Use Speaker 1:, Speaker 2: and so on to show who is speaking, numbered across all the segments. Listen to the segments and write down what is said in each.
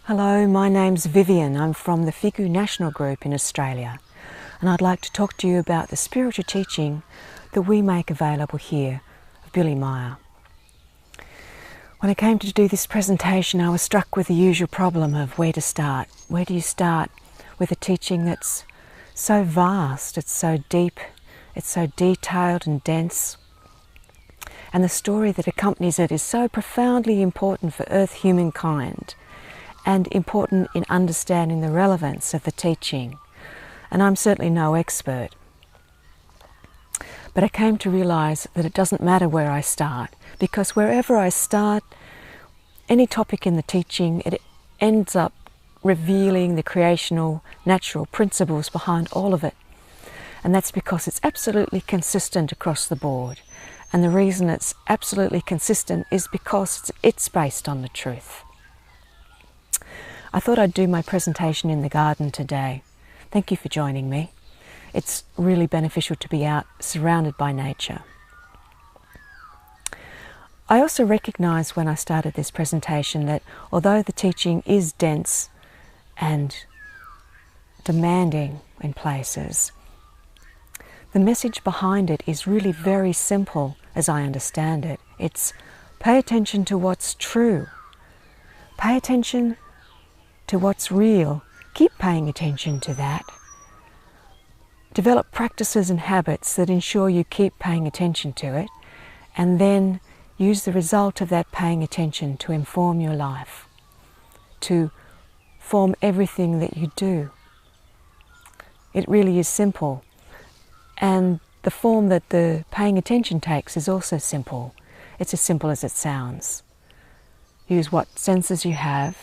Speaker 1: Hello, my name's Vivian. I'm from the Figu National Group in Australia, and I'd like to talk to you about the spiritual teaching that we make available here of Billy Meier. When I came to do this presentation, I was struck with the usual problem of where to start. Where do you start with a teaching that's so vast, it's so deep, it's so detailed and dense, and the story that accompanies it is so profoundly important for Earth humankind and important in understanding the relevance of the teaching. And I'm certainly no expert. But I came to realize that it doesn't matter where I start, because wherever I start, any topic in the teaching, it ends up revealing the creational, natural principles behind all of it. And that's because it's absolutely consistent across the board. And the reason it's absolutely consistent is because it's based on the truth. I thought I'd do my presentation in the garden today. Thank you for joining me. It's really beneficial to be out surrounded by nature. I also recognized when I started this presentation that although the teaching is dense and demanding in places, the message behind it is really very simple as I understand it. It's pay attention to what's true. Pay attention to what's real. Keep paying attention to that. Develop practices and habits that ensure you keep paying attention to it, and then use the result of that paying attention to inform your life, to form everything that you do. It really is simple, and the form that the paying attention takes is also simple. It's as simple as it sounds. Use what senses you have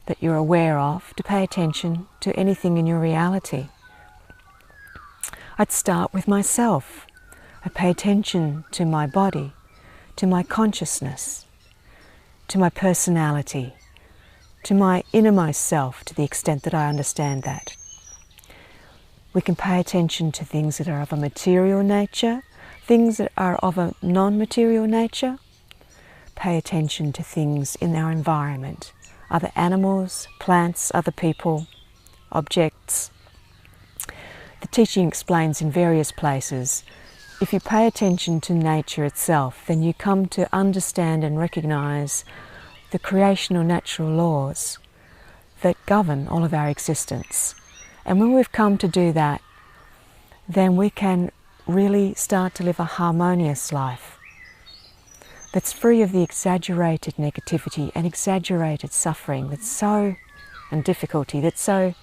Speaker 1: that you're aware of to pay attention to anything in your reality. I'd start with myself. I pay attention to my body, to my consciousness, to my personality, to my innermost self, to the extent that I understand that. We can pay attention to things that are of a material nature, things that are of a non-material nature. Pay attention to things in our environment, other animals, plants, other people, objects. The teaching explains in various places, if you pay attention to nature itself, then you come to understand and recognize the creational natural laws that govern all of our existence. And when we've come to do that, then we can really start to live a harmonious life that's free of the exaggerated negativity and exaggerated suffering and difficulty that's so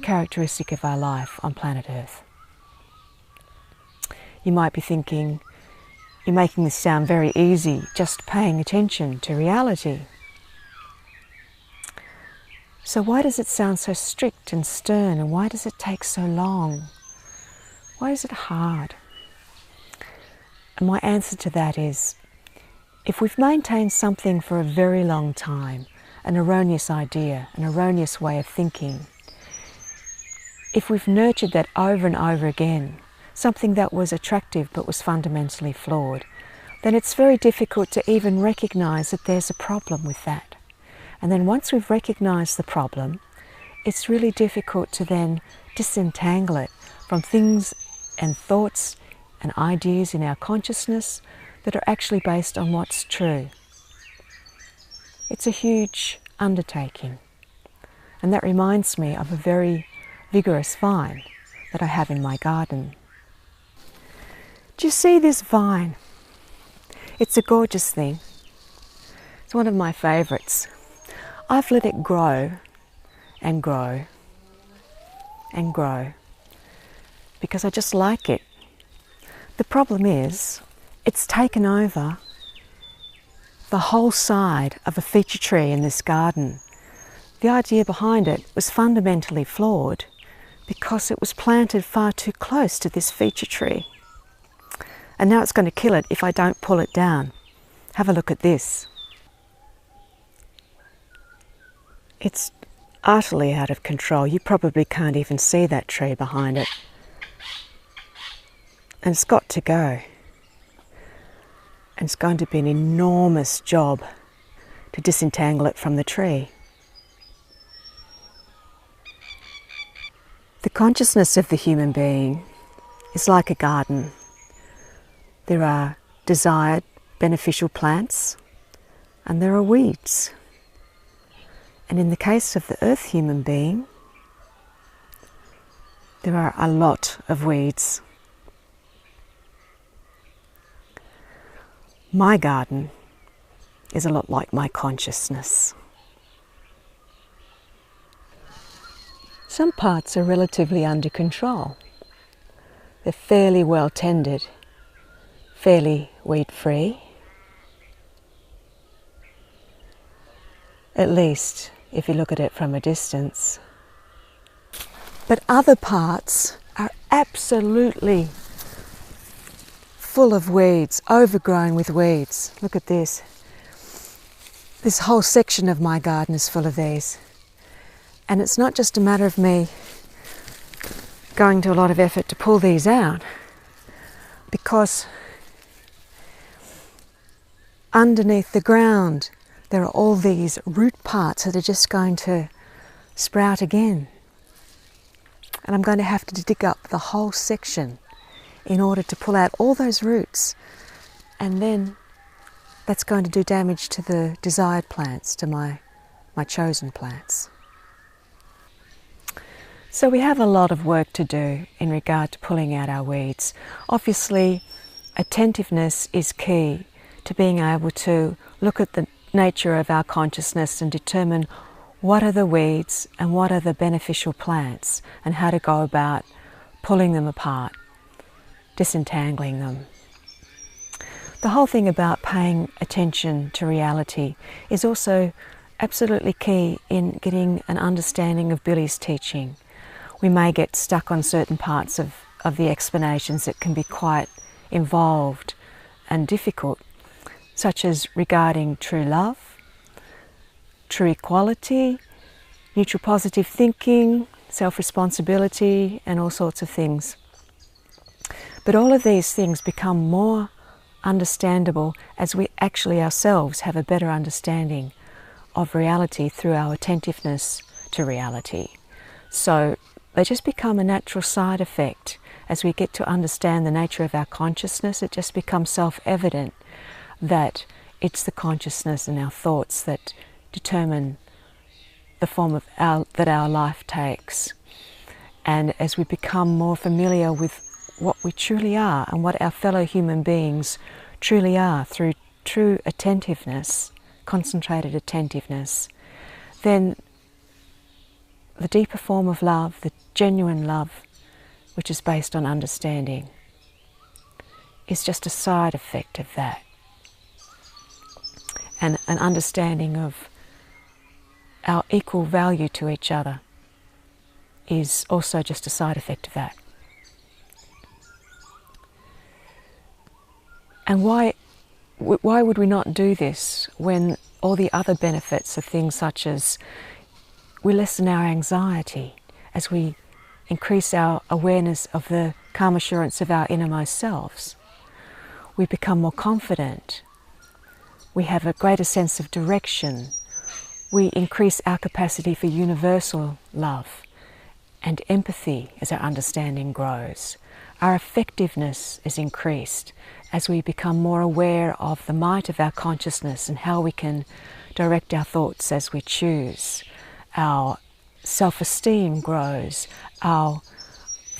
Speaker 1: characteristic of our life on planet Earth. You might be thinking, you're making this sound very easy, just paying attention to reality. So why does it sound so strict and stern, and why does it take so long? Why is it hard? And my answer to that is, if we've maintained something for a very long time, an erroneous idea, an erroneous way of thinking, if we've nurtured that over and over again, something that was attractive but was fundamentally flawed, then it's very difficult to even recognize that there's a problem with that. And then once we've recognized the problem, it's really difficult to then disentangle it from things and thoughts and ideas in our consciousness that are actually based on what's true. It's a huge undertaking. And that reminds me of a very vigorous vine that I have in my garden. Do you see this vine? It's a gorgeous thing. It's one of my favorites. I've let it grow and grow and grow because I just like it. The problem is, it's taken over the whole side of a feature tree in this garden. The idea behind it was fundamentally flawed because it was planted far too close to this feature tree. And now it's going to kill it if I don't pull it down. Have a look at this. It's utterly out of control. You probably can't even see that tree behind it. And it's got to go. And it's going to be an enormous job to disentangle it from the tree. consciousness of the human being is like a garden. There are desired beneficial plants and there are weeds. And in the case of the earth human being, there are a lot of weeds. My garden is a lot like my consciousness. Some parts are relatively under control. They're fairly well tended, fairly weed-free. At least if you look at it from a distance. But other parts are absolutely full of weeds, overgrown with weeds. Look at this. This whole section of my garden is full of these. And it's not just a matter of me going to a lot of effort to pull these out, because underneath the ground there are all these root parts that are just going to sprout again. And I'm going to have to dig up the whole section in order to pull out all those roots. And then that's going to do damage to the desired plants, to my chosen plants. So we have a lot of work to do in regard to pulling out our weeds. Obviously, attentiveness is key to being able to look at the nature of our consciousness and determine what are the weeds and what are the beneficial plants, and how to go about pulling them apart, disentangling them. The whole thing about paying attention to reality is also absolutely key in getting an understanding of Billy's teaching. We may get stuck on certain parts of the explanations that can be quite involved and difficult, such as regarding true love, true equality, neutral positive thinking, self-responsibility, and all sorts of things. But all of these things become more understandable as we actually ourselves have a better understanding of reality through our attentiveness to reality. So they just become a natural side effect. As we get to understand the nature of our consciousness, it just becomes self-evident that it's the consciousness and our thoughts that determine the form of that our life takes. And as we become more familiar with what we truly are and what our fellow human beings truly are through true attentiveness, concentrated attentiveness, then the deeper form of love, the genuine love, which is based on understanding, is just a side effect of that. And an understanding of our equal value to each other is also just a side effect of that. And why would we not do this when all the other benefits are things such as we lessen our anxiety as we increase our awareness of the calm assurance of our innermost selves. We become more confident. We have a greater sense of direction. We increase our capacity for universal love and empathy as our understanding grows. Our effectiveness is increased as we become more aware of the might of our consciousness and how we can direct our thoughts as we choose. Our self-esteem grows, our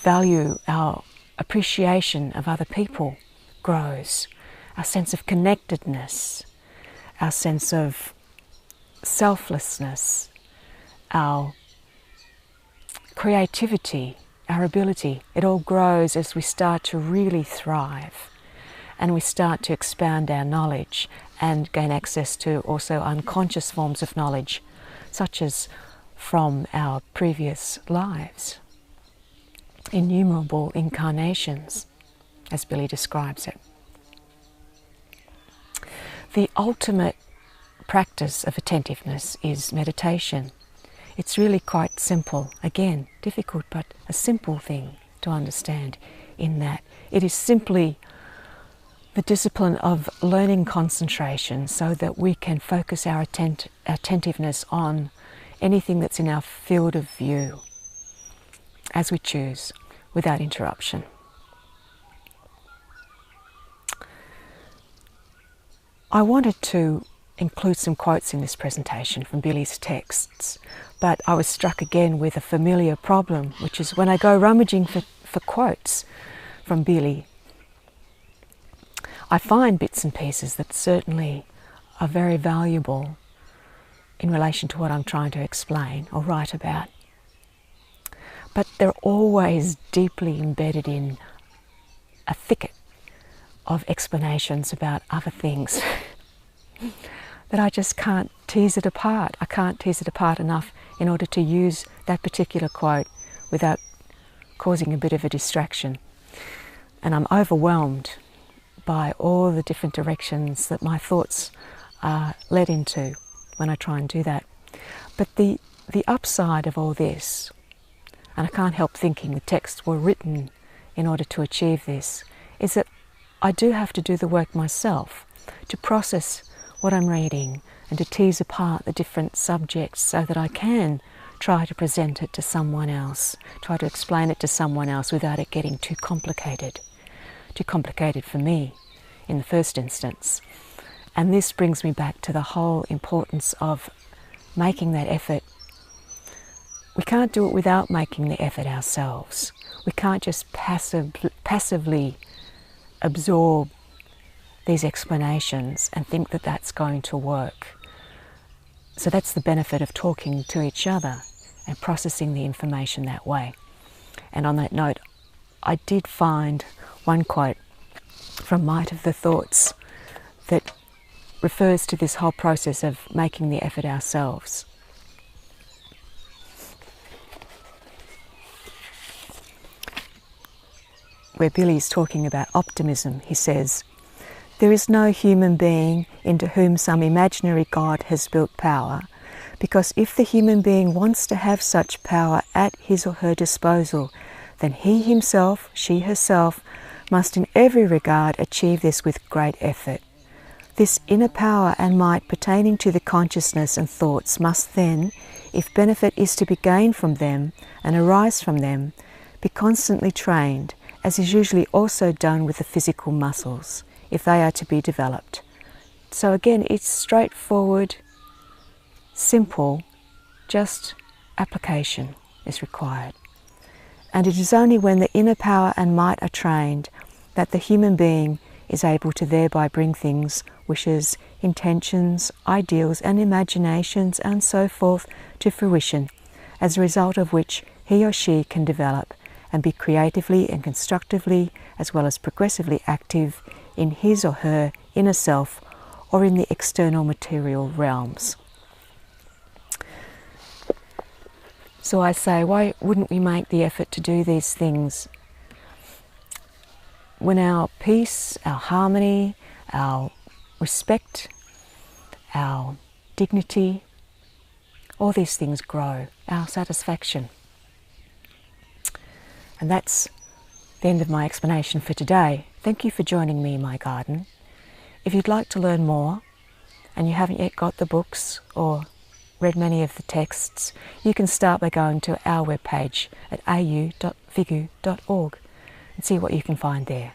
Speaker 1: value, our appreciation of other people grows, our sense of connectedness, our sense of selflessness, our creativity, our ability, it all grows as we start to really thrive and we start to expand our knowledge and gain access to also unconscious forms of knowledge, such as from our previous lives, innumerable incarnations, as Billy describes it. The ultimate practice of attentiveness is meditation. It's really quite simple. Again, difficult, but a simple thing to understand in that it is simply the discipline of learning concentration so that we can focus our attentiveness on anything that's in our field of view. as we choose, without interruption. I wanted to include some quotes in this presentation from Billy's texts, but I was struck again with a familiar problem, which is when I go rummaging for quotes from Billy, I find bits and pieces that certainly are very valuable in relation to what I'm trying to explain or write about. But they're always deeply embedded in a thicket of explanations about other things that I just can't tease it apart. I can't tease it apart enough in order to use that particular quote without causing a bit of a distraction. And I'm overwhelmed by all the different directions that my thoughts are led into when I try and do that. But the upside of all this, and I can't help thinking the texts were written in order to achieve this, is that I do have to do the work myself to process what I'm reading and to tease apart the different subjects so that I can try to present it to someone else, try to explain it to someone else without it getting too complicated for me in the first instance. And this brings me back to the whole importance of making that effort. We can't do it without making the effort ourselves. We can't just passively absorb these explanations and think that that's going to work. So that's the benefit of talking to each other and processing the information that way. And on that note, I did find one quote from Might of the Thoughts that refers to this whole process of making the effort ourselves. Where Billy's talking about optimism, he says, "There is no human being into whom some imaginary God has built power, because if the human being wants to have such power at his or her disposal, then he himself, she herself, must in every regard achieve this with great effort. This inner power and might pertaining to the consciousness and thoughts must then, if benefit is to be gained from them and arise from them, be constantly trained, as is usually also done with the physical muscles, if they are to be developed." So again, it's straightforward, simple, just application is required. And it is only when the inner power and might are trained that the human being is able to thereby bring things, wishes, intentions, ideals and imaginations and so forth to fruition, as a result of which he or she can develop and be creatively and constructively as well as progressively active in his or her inner self or in the external material realms. So I say, why wouldn't we make the effort to do these things when our peace, our harmony, our respect, our dignity, all these things grow, our satisfaction? And that's the end of my explanation for today. Thank you for joining me in my garden. If you'd like to learn more and you haven't yet got the books or read many of the texts, you can start by going to our webpage at au.vigu.org and see what you can find there.